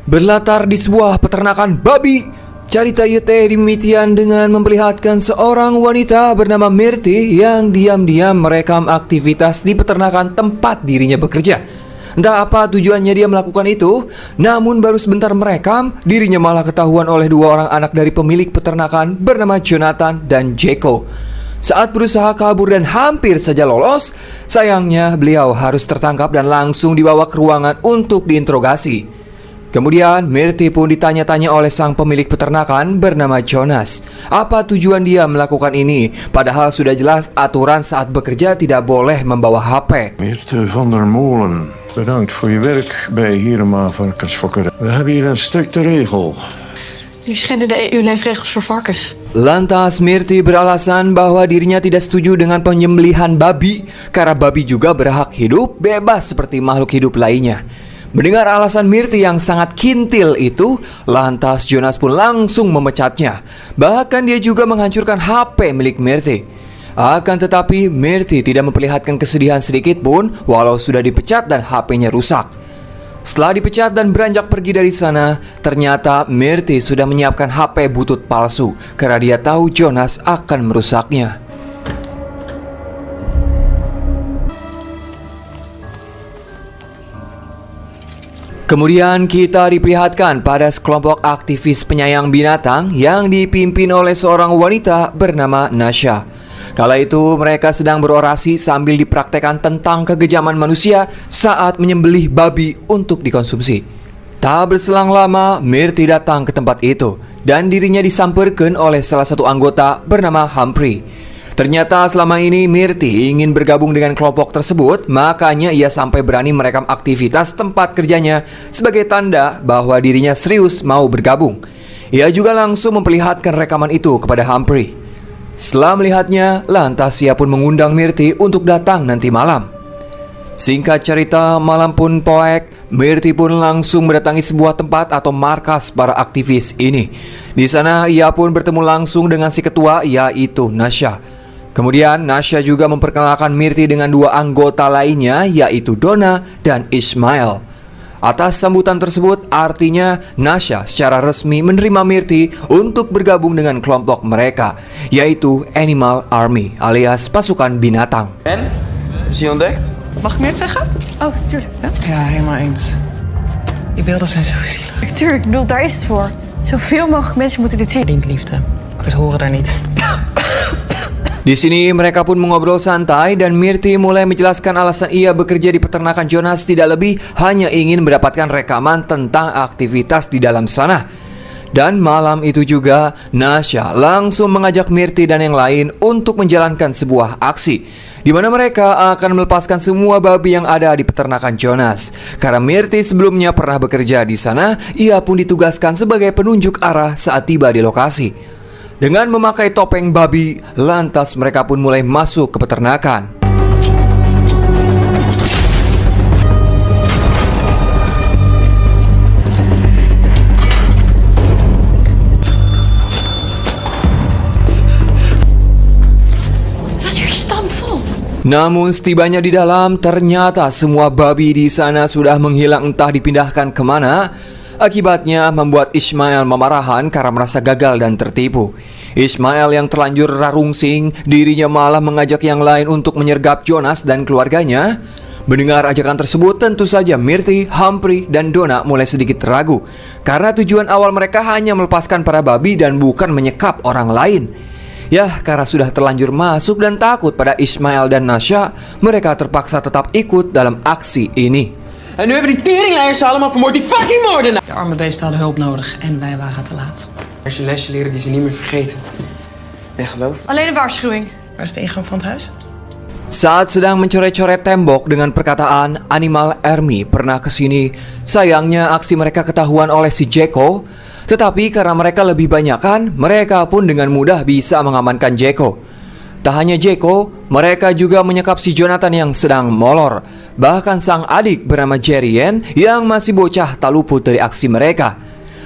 Berlatar di sebuah peternakan babi, cerita Yete dimimitikan dengan memperlihatkan seorang wanita bernama Myrti yang diam-diam merekam aktivitas di peternakan tempat dirinya bekerja. Entah apa tujuannya dia melakukan itu, namun baru sebentar merekam, dirinya malah ketahuan oleh dua orang anak dari pemilik peternakan bernama Jonathan dan Jeko. Saat berusaha kabur dan hampir saja lolos, sayangnya beliau harus tertangkap dan langsung dibawa ke ruangan untuk diinterogasi. Kemudian Myrti pun ditanya-tanya oleh sang pemilik peternakan bernama Jonas. Apa tujuan dia melakukan ini? Padahal sudah jelas aturan saat bekerja tidak boleh membawa HP. Myrti van der Molen, bedankt voor je werk bij Hirema Varkensfokker. We hebben hier een strikte regel. Jullie schenden de EU-leefregels voor varkens. Lantas Myrti beralasan bahwa dirinya tidak setuju dengan penyembelihan babi karena babi juga berhak hidup bebas seperti makhluk hidup lainnya. Mendengar alasan Myrti yang sangat kintil itu, lantas Jonas pun langsung memecatnya. Bahkan dia juga menghancurkan HP milik Myrti. Akan tetapi Myrti tidak memperlihatkan kesedihan sedikit pun walau sudah dipecat dan HP-nya rusak. Setelah dipecat dan beranjak pergi dari sana, ternyata Myrti sudah menyiapkan HP butut palsu karena dia tahu Jonas akan merusaknya. Kemudian kita diperlihatkan pada sekelompok aktivis penyayang binatang yang dipimpin oleh seorang wanita bernama Nasha. Kala itu mereka sedang berorasi sambil dipraktekkan tentang kekejaman manusia saat menyembelih babi untuk dikonsumsi. Tak berselang lama, Myrti datang ke tempat itu dan dirinya disamperkan oleh salah satu anggota bernama Humphrey. Ternyata selama ini Myrti ingin bergabung dengan kelompok tersebut, makanya ia sampai berani merekam aktivitas tempat kerjanya sebagai tanda bahwa dirinya serius mau bergabung. Ia juga langsung memperlihatkan rekaman itu kepada Humphrey. Setelah melihatnya, lantas ia pun mengundang Myrti untuk datang nanti malam. Singkat cerita, malam pun poek, Myrti pun langsung mendatangi sebuah tempat atau markas para aktivis ini. Di sana ia pun bertemu langsung dengan si ketua, yaitu Nasha. Kemudian Nasha juga memperkenalkan Myrti dengan dua anggota lainnya, yaitu Donna dan Ismail. Atas sambutan tersebut artinya Nasha secara resmi menerima Myrti untuk bergabung dengan kelompok mereka, yaitu Animal Army alias pasukan binatang. En? Is hij ontdekt? Mag ik meer zeggen? Oh, tuurlijk. Ja? Ja, helemaal eens. Die beelden zijn zo zielig. Tuurlijk, ik bedoel, daar is het voor. Zoveel mogelijk mensen moeten dit zien. Vriendliefde. We horen daar niet. Di sini mereka pun mengobrol santai dan Myrti mulai menjelaskan alasan ia bekerja di peternakan Jonas tidak lebih hanya ingin mendapatkan rekaman tentang aktivitas di dalam sana. Dan malam itu juga Nasha langsung mengajak Myrti dan yang lain untuk menjalankan sebuah aksi di mana mereka akan melepaskan semua babi yang ada di peternakan Jonas. Karena Myrti sebelumnya pernah bekerja di sana, ia pun ditugaskan sebagai penunjuk arah saat tiba di lokasi. Dengan memakai topeng babi, lantas mereka pun mulai masuk ke peternakan. Namun setibanya di dalam, ternyata semua babi di sana sudah menghilang entah dipindahkan kemana. Akibatnya membuat Ismail memarahan karena merasa gagal dan tertipu. Ismail yang terlanjur rarungsing, dirinya malah mengajak yang lain untuk menyergap Jonas dan keluarganya. Mendengar ajakan tersebut, tentu saja Myrti, Humphrey, dan Donna mulai sedikit ragu karena tujuan awal mereka hanya melepaskan para babi dan bukan menyekap orang lain. Ya, karena sudah terlanjur masuk dan takut pada Ismail dan Nasha, mereka terpaksa tetap ikut dalam aksi ini. En nu hebben die teringleiers ze allemaal vermoord, die fucking moordenaar! De arme beesten hadden hulp nodig en wij waren te laat. Als je lesje leren die ze niet meer vergeten. En geloof? Alleen een waarschuwing. Waar is de ingang van het huis? Saat sedang mencoret-coret tembok dengan perkataan Animal Army pernah kesini, sayangnya aksi mereka ketahuan oleh si Jeko. Tetapi karena mereka lebih banyakan, mereka pun dengan mudah bisa mengamankan Jeko. Tak hanya Jeko, mereka juga menyekap si Jonathan yang sedang molor. Bahkan sang adik bernama Jerrien yang masih bocah tak luput dari aksi mereka.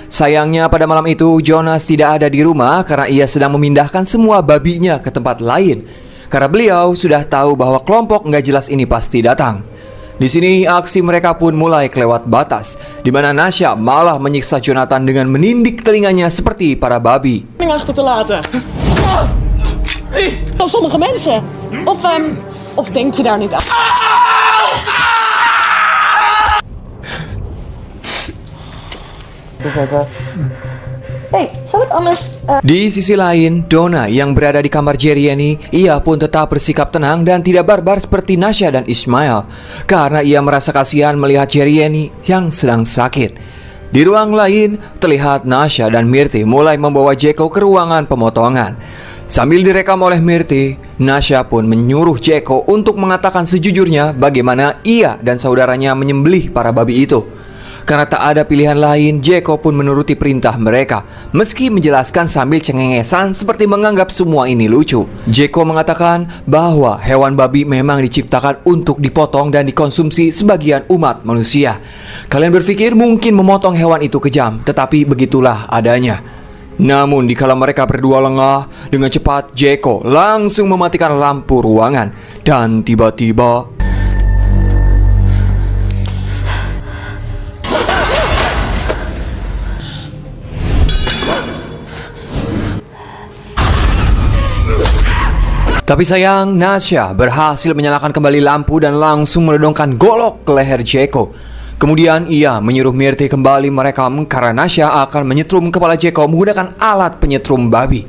Sayangnya pada malam itu Jonas tidak ada di rumah karena ia sedang memindahkan semua babinya ke tempat lain. Karena beliau sudah tahu bahwa kelompok nggak jelas ini pasti datang. Di sini aksi mereka pun mulai kelewat batas, di mana Nasha malah menyiksa Jonathan dengan menindik telinganya seperti para babi. Achter te laten. Van sommige mensen. Of denk je daar niet aan? Hey, zal ik anders... Di sisi lain, Donna yang berada di kamar Jeremy, ia pun tetap bersikap tenang dan tidak barbar seperti Nasha dan Ismail, karena ia merasa kasihan melihat Jeremy yang sedang sakit. Di ruang lain, terlihat Nasha dan Myrti mulai membawa Jeko ke ruangan pemotongan. Sambil direkam oleh Myrti, Nasha pun menyuruh Jeko untuk mengatakan sejujurnya bagaimana ia dan saudaranya menyembelih para babi itu. Karena tak ada pilihan lain, Jeko pun menuruti perintah mereka, meski menjelaskan sambil cengengesan seperti menganggap semua ini lucu. Jeko mengatakan bahwa hewan babi memang diciptakan untuk dipotong dan dikonsumsi sebagian umat manusia. Kalian berpikir mungkin memotong hewan itu kejam, tetapi begitulah adanya. Namun dikala mereka berdua lengah, dengan cepat Jeko langsung mematikan lampu ruangan. Dan tiba-tiba tapi sayang, Nasha berhasil menyalakan kembali lampu dan langsung menodongkan golok ke leher Jeko. Kemudian ia menyuruh Myrti kembali merekam karena Nasha akan menyetrum kepala Jeko menggunakan alat penyetrum babi.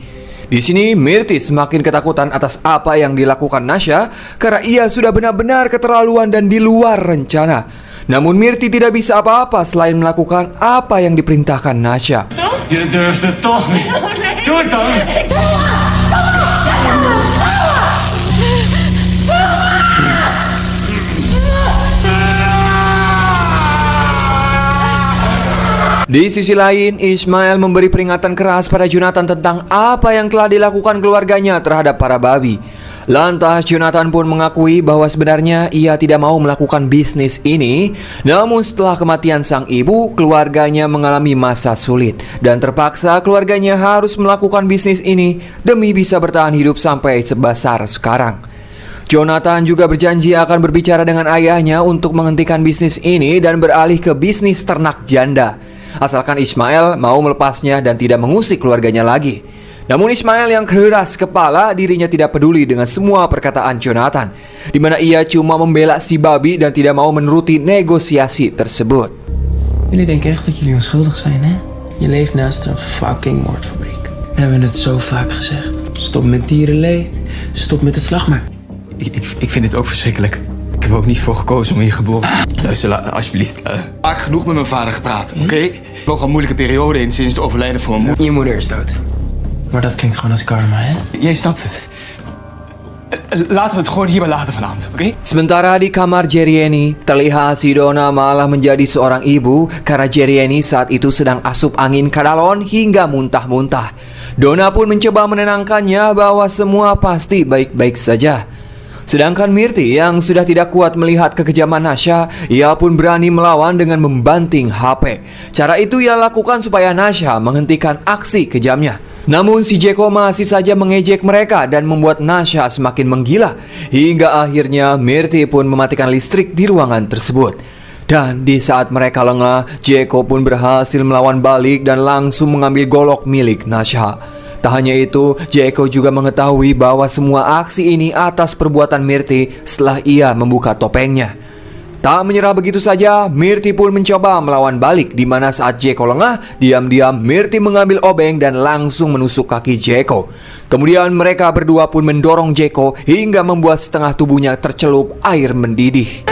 Di sini Myrti semakin ketakutan atas apa yang dilakukan Nasha karena ia sudah benar-benar keterlaluan dan di luar rencana. Namun Myrti tidak bisa apa-apa selain melakukan apa yang diperintahkan Nasha. Je durft het toch niet. Doe het dan. Di sisi lain, Ismail memberi peringatan keras pada Jonathan tentang apa yang telah dilakukan keluarganya terhadap para babi. Lantas Jonathan pun mengakui bahwa sebenarnya ia tidak mau melakukan bisnis ini. Namun setelah kematian sang ibu, keluarganya mengalami masa sulit dan terpaksa keluarganya harus melakukan bisnis ini demi bisa bertahan hidup sampai sebesar sekarang. Jonathan juga berjanji akan berbicara dengan ayahnya untuk menghentikan bisnis ini dan beralih ke bisnis ternak janda, asalkan Ismail mau melepasnya dan tidak mengusik keluarganya lagi. Namun Ismail yang keras kepala, dirinya tidak peduli dengan semua perkataan Jonathan, di mana ia cuma membela si babi dan tidak mau menuruti negosiasi tersebut. Jullie denken echt dat jullie onschuldig zijn, hè? Je leeft naast een fucking moordfabriek. We hebben het zo vaak gezegd. Stop met dierenleed. Stop met de slag maar. Ik vind het ook verschrikkelijk. Ik heb er ook niet voor gekozen om hier geboren te worden. Luister, alsjeblieft. Vaak genoeg met mijn vader gepraat, oké? Ik loop een moeilijke periode in sinds het overlijden van mijn moeder. Je moeder is dood. Maar dat klinkt gewoon als karma, hè? Jij snapt het. Laten we het gewoon hierbij laten vanavond, oké? Sementara di kamar Jeremy, terlihat si Donna malah menjadi seorang ibu karena Jeremy saat itu sedang asup angin kadalon hingga muntah-muntah. Donna pun mencoba menenangkannya bahwa semua pasti baik-baik saja. Sedangkan Myrti yang sudah tidak kuat melihat kekejaman Nasha, ia pun berani melawan dengan membanting HP. Cara itu ia lakukan supaya Nasha menghentikan aksi kejamnya. Namun si Jeko masih saja mengejek mereka dan membuat Nasha semakin menggila. Hingga akhirnya Myrti pun mematikan listrik di ruangan tersebut. Dan di saat mereka lengah, Jeko pun berhasil melawan balik dan langsung mengambil golok milik Nasha. Tak hanya itu, Jeko juga mengetahui bahwa semua aksi ini atas perbuatan Myrti setelah ia membuka topengnya. Tak menyerah begitu saja, Myrti pun mencoba melawan balik, di mana saat Jeko lengah, diam-diam Myrti mengambil obeng dan langsung menusuk kaki Jeko. Kemudian mereka berdua pun mendorong Jeko hingga membuat setengah tubuhnya tercelup air mendidih.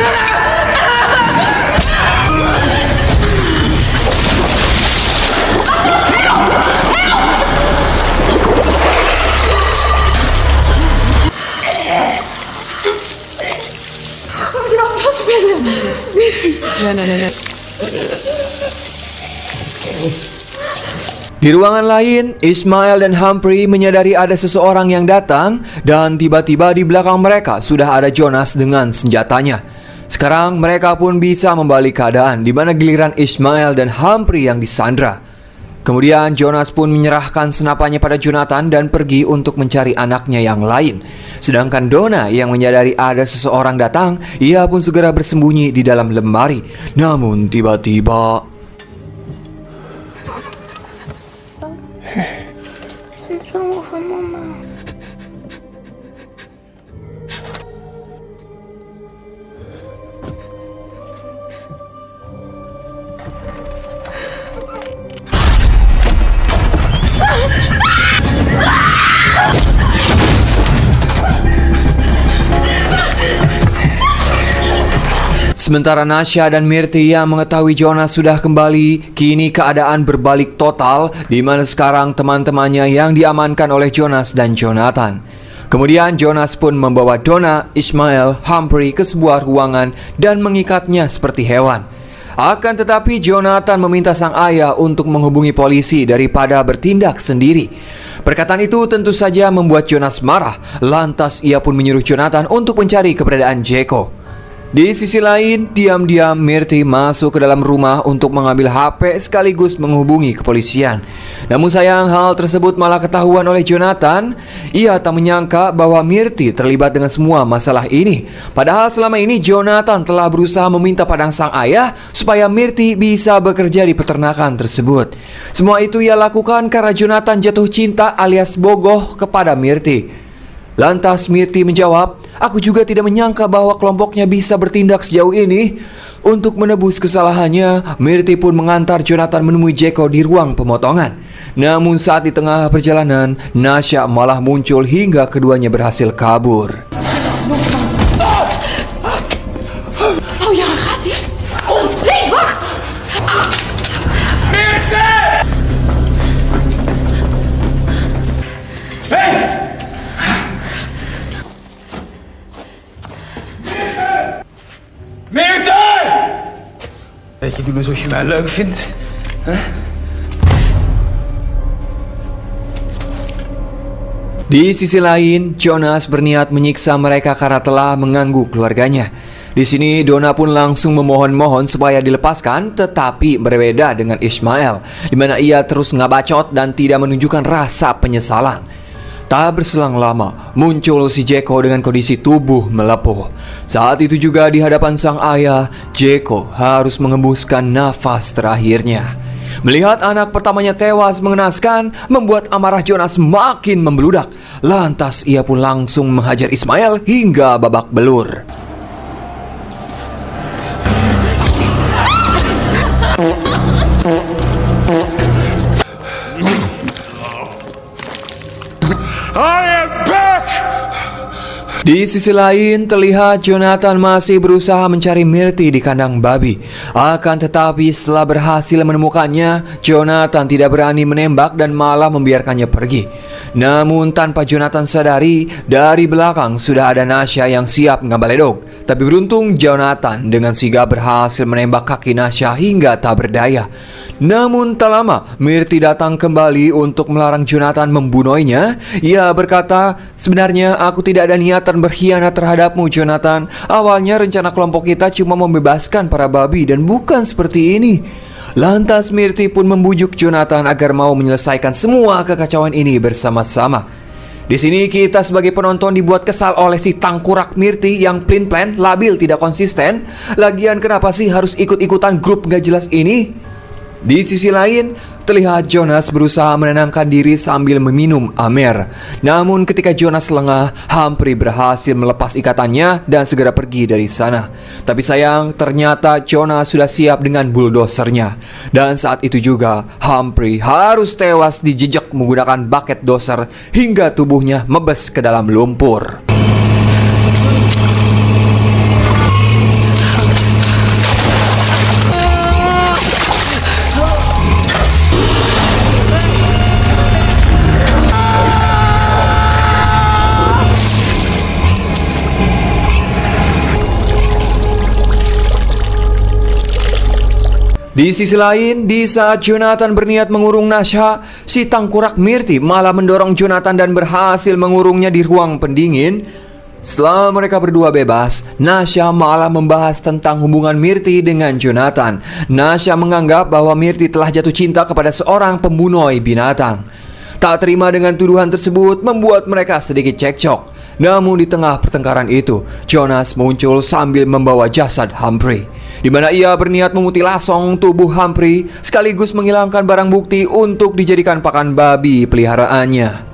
Nee. Di ruangan lain, Ismail dan Humphrey menyadari ada seseorang yang datang dan tiba-tiba di belakang mereka sudah ada Jonas dengan senjatanya. Sekarang mereka pun bisa membalik keadaan di mana giliran Ismail dan Humphrey yang disandra. Kemudian Jonas pun menyerahkan senapannya pada Jonathan dan pergi untuk mencari anaknya yang lain. Sedangkan Donna yang menyadari ada seseorang datang, ia pun segera bersembunyi di dalam lemari. Namun tiba-tiba sementara Nasha dan Myrti yang mengetahui Jonas sudah kembali, kini keadaan berbalik total di mana sekarang teman-temannya yang diamankan oleh Jonas dan Jonathan. Kemudian Jonas pun membawa Donna, Ismail, Humphrey ke sebuah ruangan dan mengikatnya seperti hewan. Akan tetapi Jonathan meminta sang ayah untuk menghubungi polisi daripada bertindak sendiri. Perkataan itu tentu saja membuat Jonas marah. Lantas ia pun menyuruh Jonathan untuk mencari keberadaan Jeko. Di sisi lain, diam-diam Myrti masuk ke dalam rumah untuk mengambil HP sekaligus menghubungi kepolisian. Namun sayang hal tersebut malah ketahuan oleh Jonathan. Ia tak menyangka bahwa Myrti terlibat dengan semua masalah ini. Padahal selama ini Jonathan telah berusaha meminta pada sang ayah supaya Myrti bisa bekerja di peternakan tersebut. Semua itu ia lakukan karena Jonathan jatuh cinta alias bogoh kepada Myrti. Lantas Myrti menjawab, "Aku juga tidak menyangka bahwa kelompoknya bisa bertindak sejauh ini." Untuk menebus kesalahannya, Myrti pun mengantar Jonathan menemui Jeko di ruang pemotongan. Namun saat di tengah perjalanan, Nasha malah muncul hingga keduanya berhasil kabur. Oh ja, daar gaat hij. Kom, nee, wacht! Weet je, doe alsof je mij leuk vindt. Di sisi lain, Jonas berniat menyiksa mereka karena telah mengganggu keluarganya. Di sini Donna pun langsung memohon-mohon supaya dilepaskan, tetapi berbeda dengan Ismail, di mana ia terus ngabacot dan tidak menunjukkan rasa penyesalan. Tak berselang lama, muncul si Jeko dengan kondisi tubuh melepuh. Saat itu juga di hadapan sang ayah, Jeko harus mengembuskan nafas terakhirnya. Melihat anak pertamanya tewas mengenaskan, membuat amarah Jonas makin membeludak. Lantas ia pun langsung menghajar Ismail hingga babak belur. Di sisi lain, terlihat Jonathan masih berusaha mencari Myrti di kandang babi. Akan tetapi setelah berhasil menemukannya, Jonathan tidak berani menembak dan malah membiarkannya pergi. Namun tanpa Jonathan sadari, dari belakang sudah ada Nasha yang siap ngambaledog. Tapi beruntung Jonathan dengan sigap berhasil menembak kaki Nasha hingga tak berdaya. Namun tak lama, Myrti datang kembali untuk melarang Jonathan membunuhnya. Ia berkata, "Sebenarnya aku tidak ada niatan berkhianat terhadapmu, Jonathan. Awalnya rencana kelompok kita cuma membebaskan para babi dan bukan seperti ini." Lantas Myrti pun membujuk Jonathan agar mau menyelesaikan semua kekacauan ini bersama-sama. Di sini kita sebagai penonton dibuat kesal oleh si tangkurak Myrti yang plan, labil, tidak konsisten. Lagian kenapa sih harus ikut-ikutan grup gak jelas ini? Di sisi lain, terlihat Jonas berusaha menenangkan diri sambil meminum amer. Namun ketika Jonas lengah, Humphrey berhasil melepas ikatannya dan segera pergi dari sana. Tapi sayang, ternyata Jonas sudah siap dengan bulldosernya. Dan saat itu juga, Humphrey harus tewas dijejak menggunakan bucket doser hingga tubuhnya mebes ke dalam lumpur. Di sisi lain, di saat Jonathan berniat mengurung Nasha, si tangkurak Myrti malah mendorong Jonathan dan berhasil mengurungnya di ruang pendingin. Setelah mereka berdua bebas, Nasha malah membahas tentang hubungan Mirti dengan Jonathan. Nasha menganggap bahwa Mirti telah jatuh cinta kepada seorang pembunuh binatang. Tak terima dengan tuduhan tersebut membuat mereka sedikit cekcok. Namun di tengah pertengkaran itu, Jonas muncul sambil membawa jasad Humphrey, di mana ia berniat memutilasi tubuh Humphrey sekaligus menghilangkan barang bukti untuk dijadikan pakan babi peliharaannya.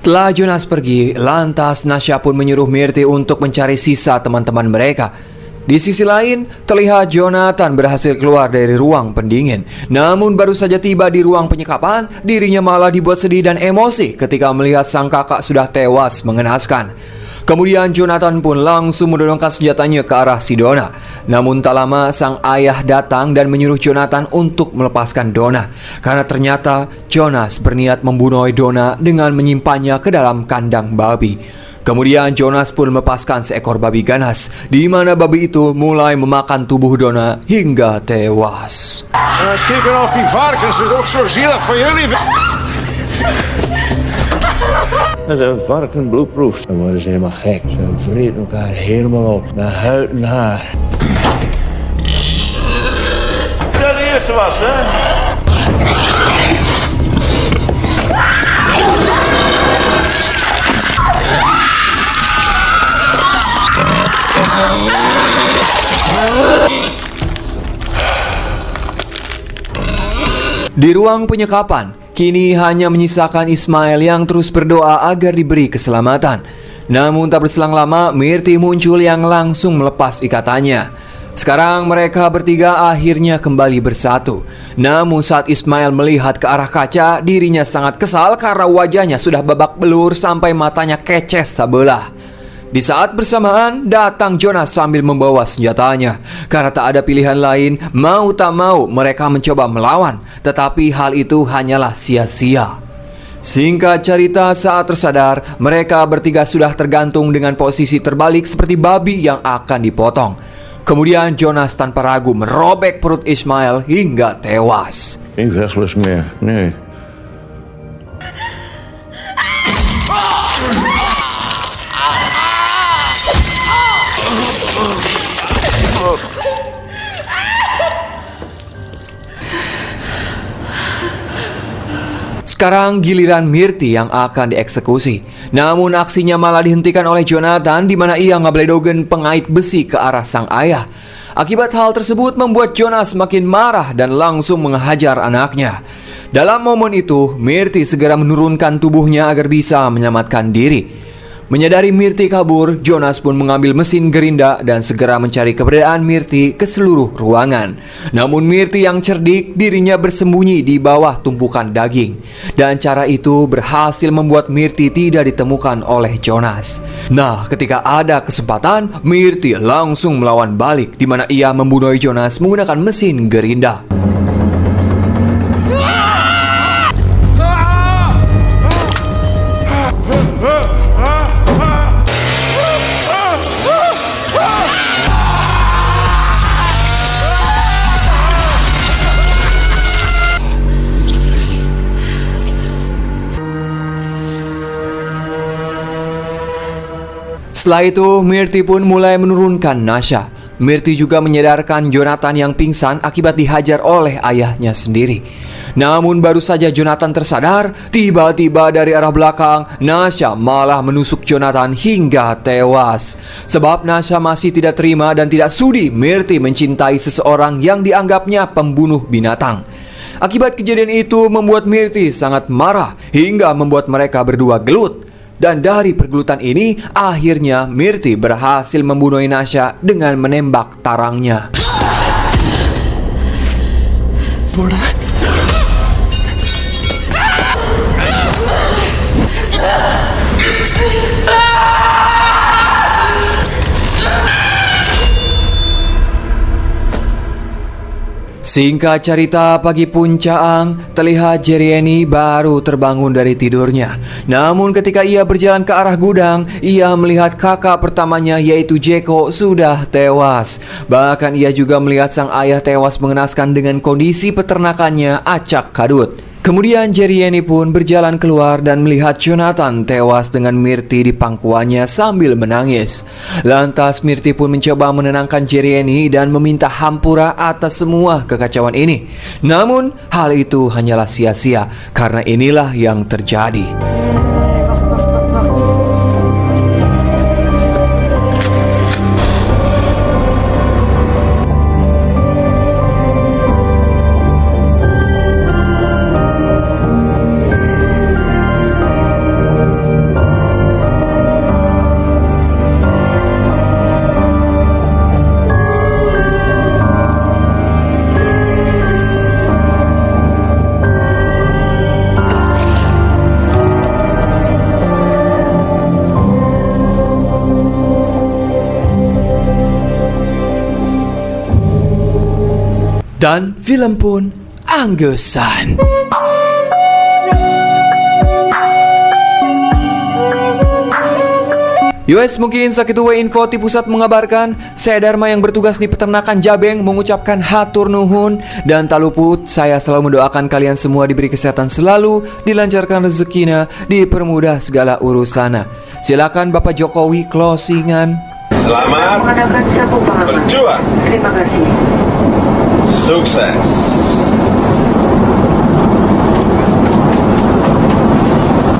Setelah Jonas pergi, lantas Nasha pun menyuruh Mirti untuk mencari sisa teman-teman mereka. Di sisi lain, terlihat Jonathan berhasil keluar dari ruang pendingin. Namun baru saja tiba di ruang penyekapan, dirinya malah dibuat sedih dan emosi ketika melihat sang kakak sudah tewas mengenaskan. Kemudian Jonathan pun langsung mendorongkan senjatanya ke arah si Donna. Namun tak lama sang ayah datang dan menyuruh Jonathan untuk melepaskan Donna, karena ternyata Jonas berniat membunuh Donna dengan menyimpannya ke dalam kandang babi. Kemudian Jonas pun melepaskan seekor babi ganas, di mana babi itu mulai memakan tubuh Donna hingga tewas. Eens kijken of die varkens het ook zo zielig van jullie vinden. Als een varken bloed dan worden ze helemaal gek. Ze vreten elkaar helemaal op, naar huid en haar. Dat de eerste was, hè? Di ruang penyekapan, kini hanya menyisakan Ismail yang terus berdoa agar diberi keselamatan. Namun tak berselang lama, Mirti muncul yang langsung melepas ikatannya. Sekarang mereka bertiga akhirnya kembali bersatu. Namun saat Ismail melihat ke arah kaca, dirinya sangat kesal karena wajahnya sudah babak belur sampai matanya keces sebelah. Di saat bersamaan, datang Jonas sambil membawa senjatanya. Karena tak ada pilihan lain, mau tak mau mereka mencoba melawan. Tetapi hal itu hanyalah sia-sia. Singkat cerita, saat tersadar, mereka bertiga sudah tergantung dengan posisi terbalik seperti babi yang akan dipotong. Kemudian Jonas tanpa ragu merobek perut Ismail hingga tewas. Geen vechtlust meer, nee. Sekarang giliran Mirti yang akan dieksekusi. Namun aksinya malah dihentikan oleh Jonathan, di mana ia ngabledogen pengait besi ke arah sang ayah. Akibat hal tersebut membuat Jonas makin marah dan langsung menghajar anaknya. Dalam momen itu, Mirti segera menurunkan tubuhnya agar bisa menyelamatkan diri. Menyadari Mirti kabur, Jonas pun mengambil mesin gerinda dan segera mencari keberadaan Mirti ke seluruh ruangan. Namun Mirti yang cerdik, dirinya bersembunyi di bawah tumpukan daging. Dan cara itu berhasil membuat Mirti tidak ditemukan oleh Jonas. Nah, ketika ada kesempatan, Mirti langsung melawan balik, di mana ia membunuh Jonas menggunakan mesin gerinda. Setelah itu, Mirti pun mulai menurunkan Nasha. Mirti juga menyadarkan Jonathan yang pingsan akibat dihajar oleh ayahnya sendiri. Namun baru saja Jonathan tersadar, tiba-tiba dari arah belakang, Nasha malah menusuk Jonathan hingga tewas. Sebab Nasha masih tidak terima dan tidak sudi Mirti mencintai seseorang yang dianggapnya pembunuh binatang. Akibat kejadian itu membuat Mirti sangat marah hingga membuat mereka berdua gelut. Dan dari pergelutan ini, akhirnya Mirti berhasil membunuh Nasha dengan menembak tarangnya. Singkat cerita, pagi puncaang, terlihat Jerieni baru terbangun dari tidurnya. Namun ketika ia berjalan ke arah gudang, ia melihat kakak pertamanya yaitu Jeko sudah tewas. Bahkan ia juga melihat sang ayah tewas mengenaskan dengan kondisi peternakannya acak kadut. Kemudian Jerieni pun berjalan keluar dan melihat Jonathan tewas dengan Mirti di pangkuannya sambil menangis. Lantas Mirti pun mencoba menenangkan Jerieni dan meminta hampura atas semua kekacauan ini. Namun hal itu hanyalah sia-sia karena inilah yang terjadi. Wacht. Dan film pun anggesan. US mungkin sakitu we info ti pusat mengabarkan saya Dharma yang bertugas di peternakan Jabeng mengucapkan hatur nuhun dan tak luput saya selalu mendoakan kalian semua diberi kesehatan selalu, dilancarkan rezekinya, dipermudah segala urusana. Silakan Bapak Jokowi closingan. Selamat berjuang. Terima kasih. Sukses.